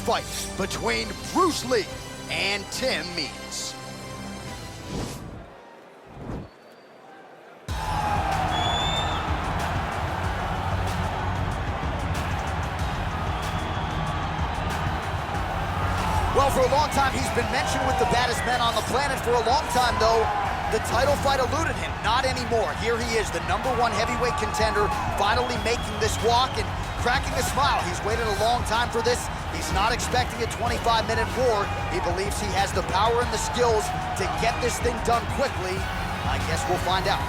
fight between Bruce Lee and Tim Means. Well, for a long time, he's been mentioned with the baddest men on the planet. For a long time, though, the title fight eluded him. Not anymore. Here he is, the #1 heavyweight contender, finally making this walk and cracking a smile. He's waited a long time for this. He's not expecting a 25-minute war. He believes he has the power and the skills to get this thing done quickly. I guess we'll find out.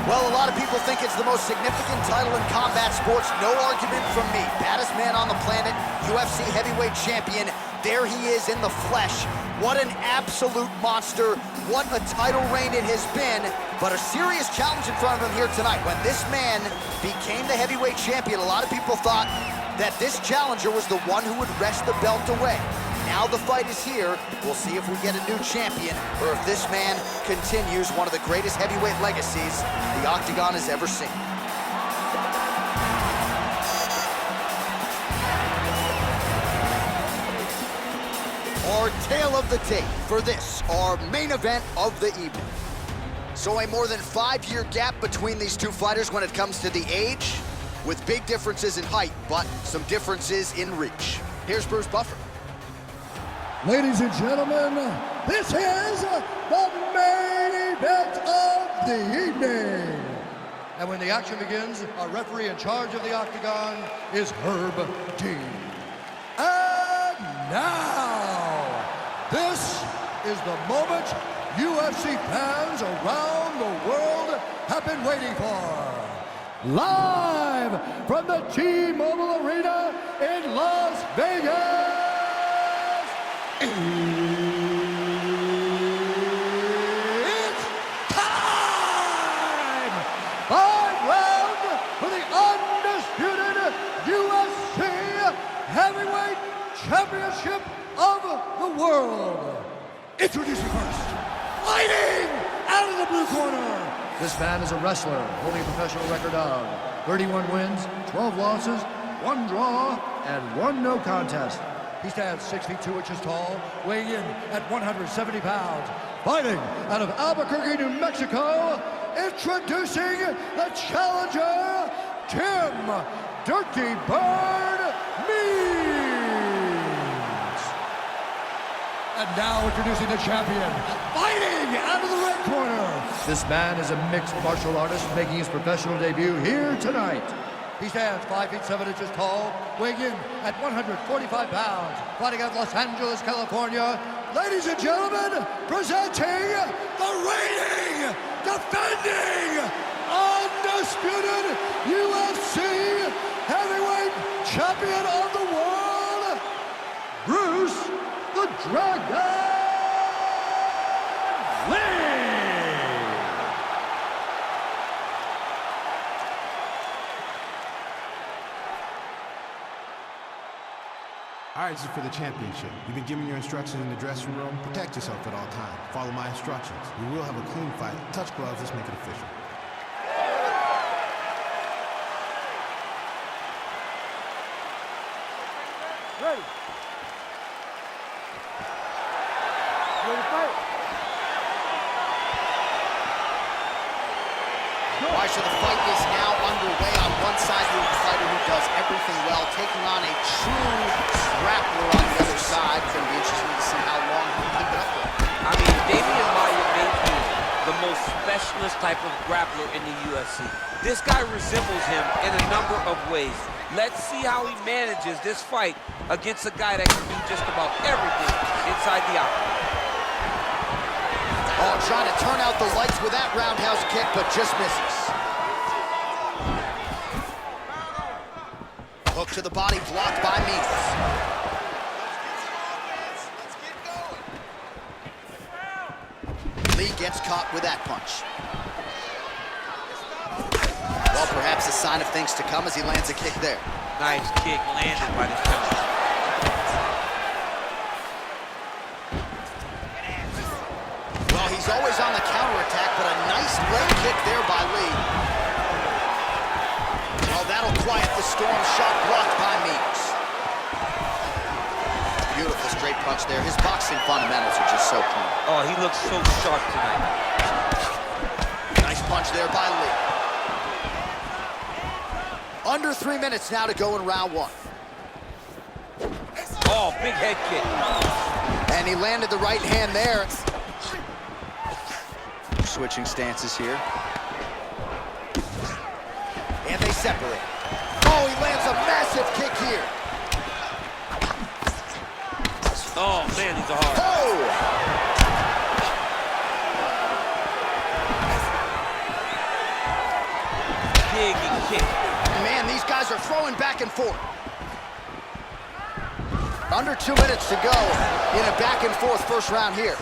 Well, a lot of people think it's the most significant title in combat sports. No argument from me. Baddest man on the planet, UFC heavyweight champion. There he is in the flesh. What an absolute monster. What a title reign it has been. But a serious challenge in front of him here tonight. When this man became the heavyweight champion, a lot of people thought that this challenger was the one who would wrest the belt away. Now the fight is here. We'll see if we get a new champion or if this man continues one of the greatest heavyweight legacies the Octagon has ever seen. Our tale of the tape for this, our main event of the evening. So a more than 5-year gap between these two fighters when it comes to the age, with big differences in height, but some differences in reach. Here's Bruce Buffer. Ladies and gentlemen, this is the main event of the evening. And when the action begins, our referee in charge of the Octagon is Herb Dean. And now, this is the moment UFC fans around the world have been waiting for. Live from the T-Mobile Arena in Las Vegas. It's time! 5 rounds for the undisputed UFC Heavyweight Championship of the world. Introducing first, fighting out of the blue corner. This man is a wrestler holding a professional record of 31 wins, 12 losses, 1 draw, and 1 no contest. He stands 6 feet 2 inches tall, weighing in at 170 pounds. Fighting out of Albuquerque, New Mexico, introducing the challenger, Tim Dirty Bird Means. And now introducing the champion, fighting out of the red corner. This man is a mixed martial artist making his professional debut here tonight. He stands 5 feet 7 inches tall, weighing in at 145 pounds, fighting out of Los Angeles, California. Ladies and gentlemen, presenting the reigning, defending, undisputed UFC heavyweight champion of the world, Bruce the Dragon Lee. All right, this is for the championship. You've been given your instructions in the dressing room. Protect yourself at all times. Follow my instructions. We will have a clean fight. Touch gloves, let's make it official. Ready. Ready to fight. Why should the fight is now underway? On one side, you have a fighter who does everything well, taking on a true grappler on the other side. It's going to be interesting to see how long he can keep it up with. I mean, Damian Maia may be the most specialist type of grappler in the UFC. This guy resembles him in a number of ways. Let's see how he manages this fight against a guy that can do just about everything inside the octagon. Oh, trying to turn out the lights with that roundhouse kick, but just misses. Hook to the body, blocked by Means. Lee gets caught with that punch. Well, perhaps a sign of things to come as he lands a kick there. Nice kick landed by this gentleman. Well, he's always on the counterattack, but a nice leg kick there by Lee. Well, that'll quiet the storm. Shot blocked by Meeks. Beautiful straight punch there. His boxing fundamentals are just so clean. Oh, he looks so sharp tonight. Nice punch there by Lee. Under 3 minutes now to go in round one. Oh, big head kick. And he landed the right hand there. Switching stances here. And they separate. Oh, he lands a massive kick here. Oh, man, he's a hard. Oh! Big kick. Man, these guys are throwing back and forth. Under 2 minutes to go in a back and forth first round here.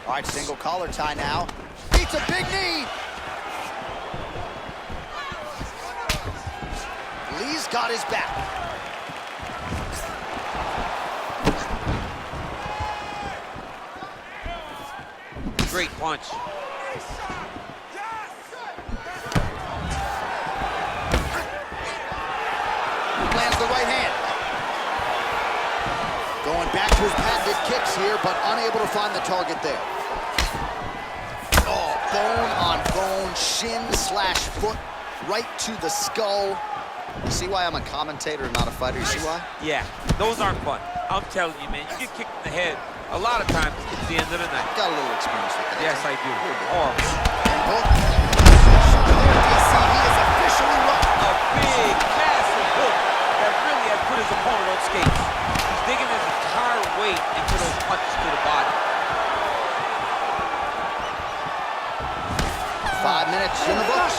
All right, single collar tie now. Beats a big knee. Lee's got his back. Great punch. Lands the right hand. Going back to his patented kicks here, but unable to find the target there. Oh, bone on bone, shin slash foot, right to the skull. You see why I'm a commentator and not a fighter? You see why? Yeah, those aren't fun. I'm telling you, man, you get kicked in the head, a lot of times it's the end of the night. Got a little experience with that. Yes, I do. Oh, And hook. Shot there, DC. He is officially run. a big, massive hook that really has put his opponent on skates. He's digging his entire weight into those punches to the body. 5 minutes in the books.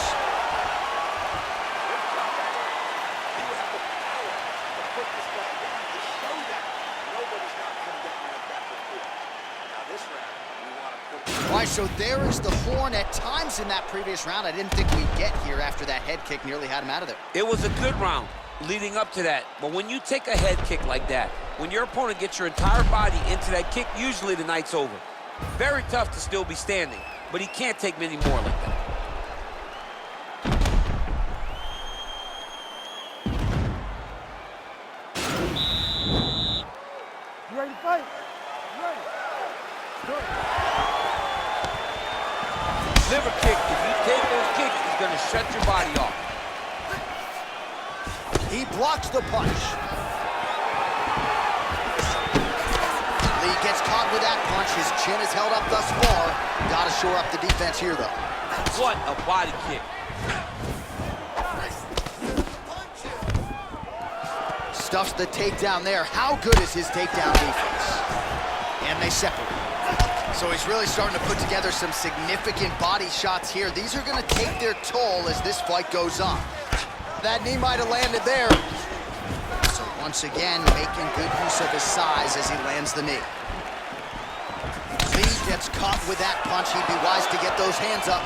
All right, so there is the horn. At times in that previous round, I didn't think we'd get here after that head kick nearly had him out of there. It was a good round leading up to that, but when you take a head kick like that, when your opponent gets your entire body into that kick, usually the night's over. Very tough to still be standing, but he can't take many more like that. You ready to fight? You ready? Good. Liver kick, if you take those kicks, it's gonna shut your body off. He blocks the punch. Lee gets caught with that punch. His chin is held up thus far. Got to shore up the defense here, though. What a body kick. Stuffs the takedown there. How good is his takedown defense? And they separate. So he's really starting to put together some significant body shots here. These are going to take their toll as this fight goes on. That knee might have landed there. So once again, making good use of his size as he lands the knee. Lee gets caught with that punch. He'd be wise to get those hands up.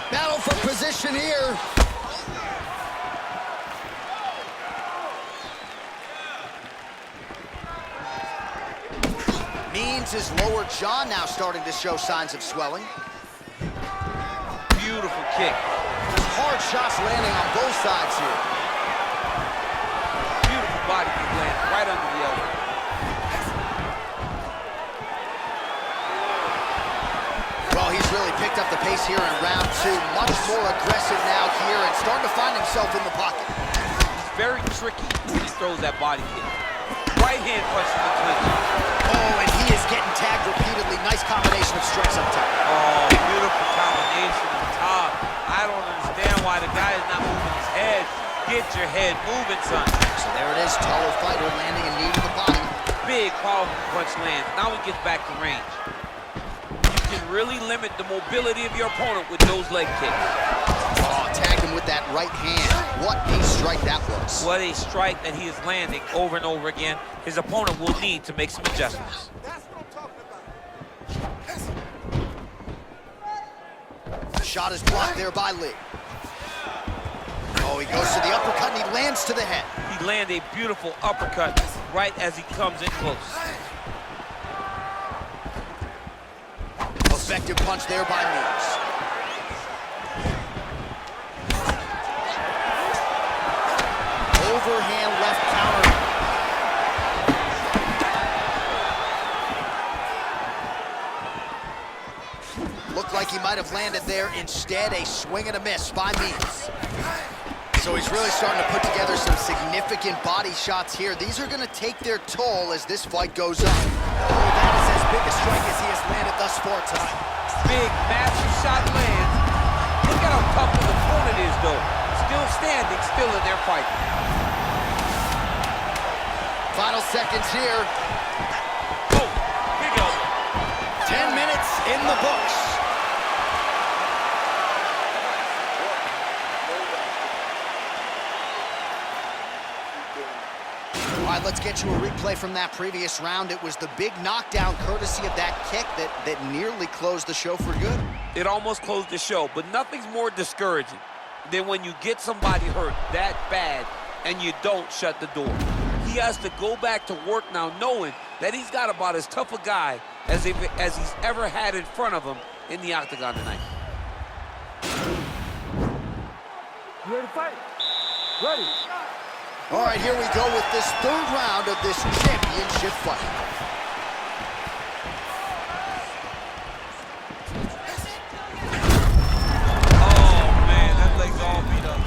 Battle for position here. Means his lower jaw now starting to show signs of swelling. Beautiful kick. Hard shots landing on both sides here. Beautiful body kick lands right under the elbow. Well, he's really picked up the pace here in round two. Much more aggressive now here and starting to find himself in the pocket. He's very tricky when he throws that body kick. Right hand punch to the clinch. Oh, and he is getting tagged repeatedly. Nice combination of strikes up top. Oh, beautiful combination on top. I don't understand why the guy is not moving his head. Get your head moving, son. So there it is, taller fighter landing a knee to the body. Big, powerful punch lands. Now he gets back to range. You can really limit the mobility of your opponent with those leg kicks. Oh, tagged him with that right hand. What a strike that was. What a strike that he is landing over and over again. His opponent will need to make some adjustments. That's what I'm talking about. Shot is blocked there by Lee. Oh, he goes to the uppercut and he lands to the head. He landed a beautiful uppercut right as he comes in close. Effective punch there by Meeks. Overhand left counter. Looked like he might have landed there. Instead, a swing and a miss by Meeks. So he's really starting to put together some significant body shots here. These are going to take their toll as this fight goes on. Oh, that is as big a strike as he has landed thus far tonight. Big, massive shot lands. Look at how tough his opponent is, though. Still standing, still in their fight. Final seconds here. Oh, big elbow. 10 minutes in the books. All right, let's get you a replay from that previous round. It was the big knockdown courtesy of that kick that nearly closed the show for good. It almost closed the show, but nothing's more discouraging than when you get somebody hurt that bad and you don't shut the door. He has to go back to work now knowing that he's got about as tough a guy as he's ever had in front of him in the octagon tonight. You ready to fight? Ready. All right, here we go with this third round of this championship fight. Oh, man, that leg's all beat up.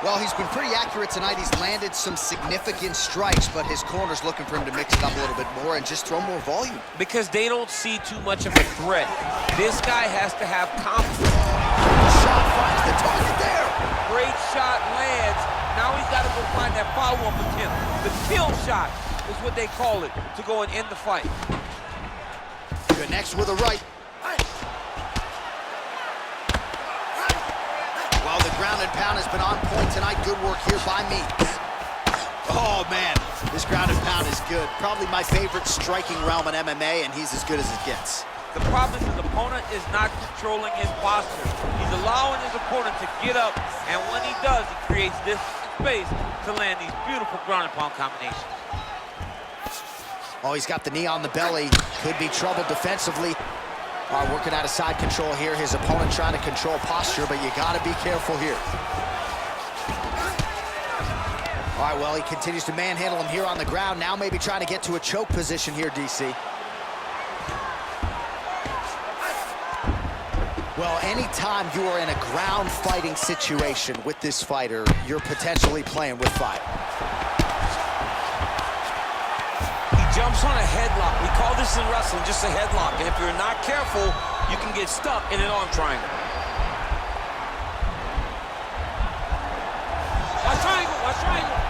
Well, he's been pretty accurate tonight. He's landed some significant strikes, but his corner's looking for him to mix it up a little bit more and just throw more volume. Because they don't see too much of a threat. This guy has to have confidence. Shot finds the target there. Great shot lands. Now he's got to go find that follow-up attempt. The kill shot is what they call it to go and end the fight. Connects with a right. Well, the ground and pound has been on point tonight. Good work here by Meeks. Oh, man, this ground and pound is good. Probably my favorite striking realm in MMA, and he's as good as it gets. The problem is his opponent is not controlling his posture. He's allowing his opponent to get up, and when he does, he creates this space to land these beautiful ground and pound combinations. Oh, he's got the knee on the belly. Could be trouble defensively. All right, working out of side control here. His opponent trying to control posture, but you got to be careful here. All right, well, he continues to manhandle him here on the ground. Now maybe trying to get to a choke position here, DC. Well, anytime you are in a ground fighting situation with this fighter, you're potentially playing with fire. He jumps on a headlock. We call this in wrestling just a headlock. And if you're not careful, you can get stuck in an arm triangle. Watch triangle, watch triangle.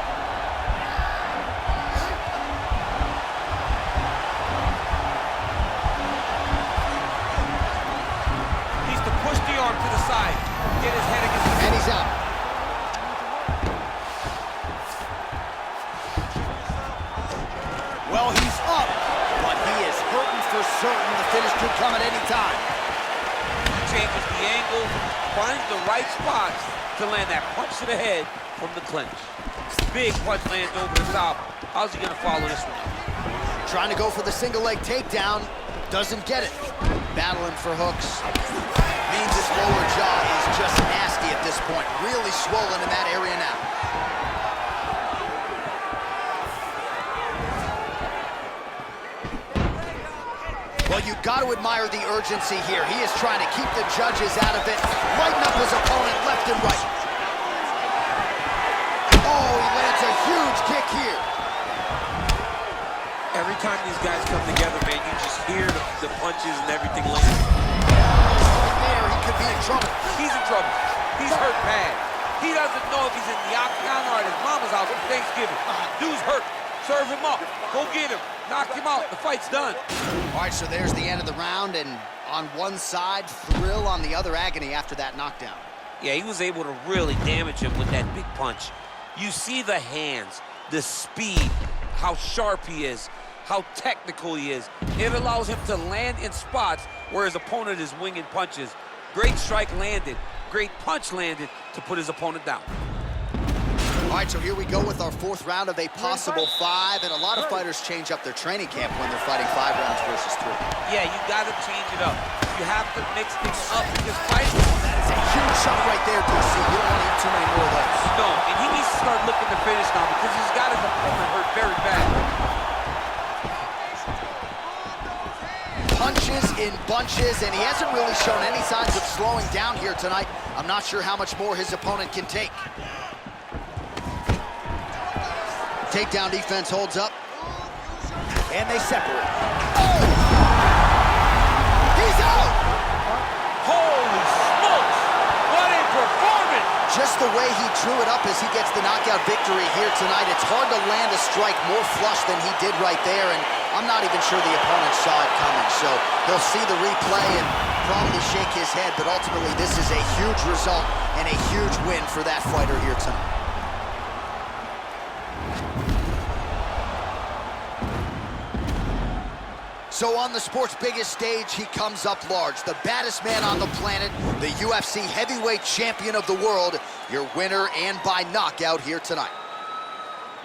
Arm to the side, get his head against the and he's out. Well, he's up, but he is hurting for certain. The finish could come at any time. He changes the angle, finds the right spots to land that punch to the head from the clinch. Big punch lands over the top. How's he gonna follow this one up? Trying to go for the single leg takedown, doesn't get it. Battling for hooks. Means his lower jaw is just nasty at this point. Really swollen in that area now. Well, you got to admire the urgency here. He is trying to keep the judges out of it. Lighten up his opponent left and right. Oh, he lands a huge kick here. Every time these guys come together, man, you just hear the punches and everything land. There, he could be in trouble. He's in trouble. He's hurt bad. He doesn't know if he's in the octagon or at his mama's house for Thanksgiving. Dude's hurt. Serve him up. Go get him. Knock him out. The fight's done. All right, so there's the end of the round, and on one side, thrill, on the other, agony after that knockdown. Yeah, he was able to really damage him with that big punch. You see the hands, the speed, how sharp he is, how technical he is. It allows him to land in spots where his opponent is winging punches. Great strike landed, great punch landed to put his opponent down. All right, so here we go with our fourth round of a possible 5, and a lot of fighters change up their training camp when they're fighting 5 rounds versus 3. Yeah, you gotta change it up. You have to mix things up because fighting. That is a huge shot right there, DC. You don't want to eat too many more of those. No, and he needs to start looking to finish now because he's got his opponent hurt very bad. Punches in bunches, and he hasn't really shown any signs of slowing down here tonight. I'm not sure how much more his opponent can take. Takedown defense holds up, and they separate. Oh! He's out! Holy smokes! What a performance! Just the way he drew it up as he gets the knockout victory here tonight, it's hard to land a strike more flush than he did right there, and I'm not even sure the opponent saw it coming, so he'll see the replay and probably shake his head, but ultimately this is a huge result and a huge win for that fighter here tonight. So on the sport's biggest stage, he comes up large. The baddest man on the planet, the UFC heavyweight champion of the world, your winner and by knockout here tonight.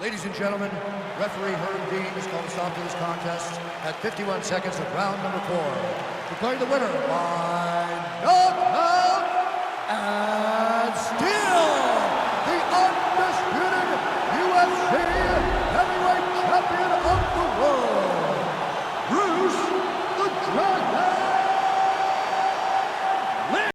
Ladies and gentlemen, referee Herb Dean has called a stop to this contest at 51 seconds of round number 4. Declaring the winner by knockout